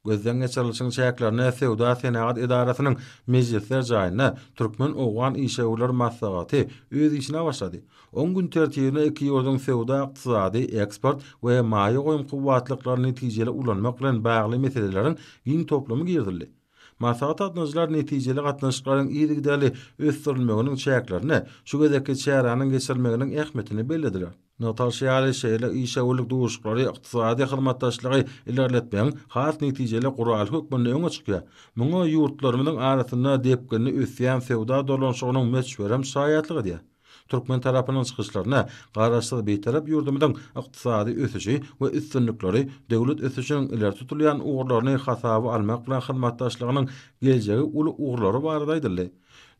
Gözden geçirilişin şäklerine Sewda Senagat Idarasynyň mejlisler jaýyna türkmen owgan işäwler maslahaty öz işine başlady. 10 gün tertibine iki ýurduň sewda, ykdysady, eksport we maýa goýum kuwwatlyklaryny netijeli ulanmak bilen bagly meseleleriň giň toplamy girdildi. Maslahat atnaşylar netijeli gatnaşyklaryň ýygy-däli ösdirilmeginiň şäklerini, şu gezekki çäranyň geçirilmeginiň ähmetini bellediler. Notaşýaly şeýle işäwlik duşuklary ykdysady hyzmatdaşlygy ilerletmeň has netijeli gural hökmüni öňe çykýar. Muňa ýurtlarymyzyň arasynda depgeni ösýän sewda dolanşygynyň meçberem şaýatlygy diýer. Türkmen tarapynyň çykyşlaryna garaşsyz beýtarap ýurdumyzyň ykdysady ösüşi we üstünlikleri döwlet ösüşiniň iler tutulýan ugurlaryny hasaby almak bilen hyzmatdaşlygynyň geljegi uly ugurlary barada aýdyldy.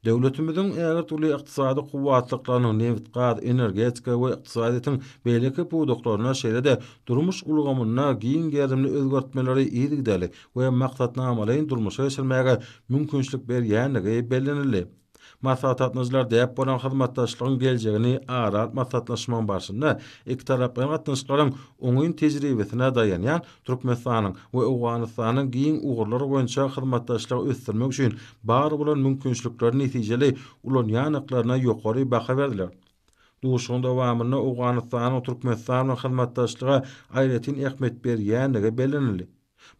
Döwletimiziň äger türlü ykdysady kuwwatlyklarynyň neft, gaz, energetika we ykdysadyň beýleki buýdaklaryna şeýle-de durmuş ulgamyna giň gerimli özgertmeleri ýygy-däli we maksatnamalaryň durmuşa geçirmäge mümkinçilik berýänligi bellenildi. Maslahat atnaşylar däp bolan hyzmatdaşlygyň geljegini aral maslahatlaşmaň barşynda iki tarapyň gatnaşyklaryň oňyn tejribesine daýanýan Türkmenistanyň we Owganystanyň giň ugurlary boýunça hyzmatdaşlygy ösdirmek üçin bar bolan mümkinçilikleri netijeli ulanýanyklaryna ýokary baha berdiler. Duşuň dowamyny Owganystanyň Türkmenistanyň hyzmatdaşlyga aýratyn ähmet berýänligi bellenildi.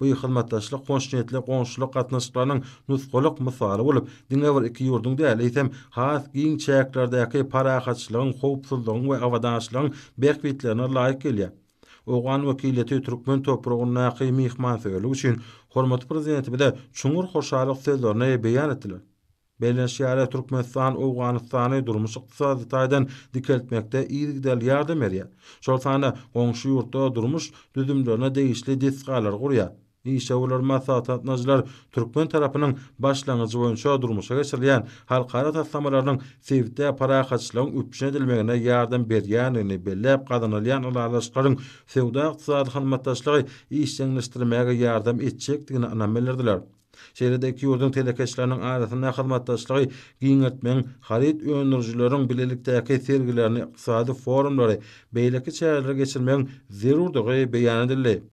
Bu hyzmatdaşlyk konşniýetli goňşuluk gatnaşyklarynyň nusgalyk mysaly bolup, diňe bir iki ýurduň däl eýsem, has giň çäklerdäki parahatçylygyň, howpsuzlygyň we awadançylygyň berkbitlerine laýyk gelýär. Owgan wekilleti Türkmen topragyny mihmansöýligi üçin hormatly prezidenti bilen çuňur hoşalyk sözlerini beýan etdiler. Bellenşýär Türkmenistan Owganystany durmuş ykdysady taýdan dikeltmekde ýygy-däli ýardam berýär. Şol sana goňşy ýurtda durmuş düzümlerine degişli disgalar gurýar. İşäwler maslahat atnaşylar Türkmen tarapynyň başlangyjy boýunça durmuşa geçirilýän halkara taslamalarynyň sewitde parahatçylygyň üpşen edilmegine ýardam berýänini belläp gazanylýan ulalaşyklaryň sewda ykdysady hyzmatdaşlygy işçileşdirmäge ýardam etjekdigini anam bildirdiler. Şeýledeki ýurdun telekeçleriniň arasynda hyzmatdaşlygy giňertmeň, harit öňürjüleriň bilelikdäki sergilerini, ykdysady forumlary, beýleki çäreler geçirmeň zerurdygy beýan edildi.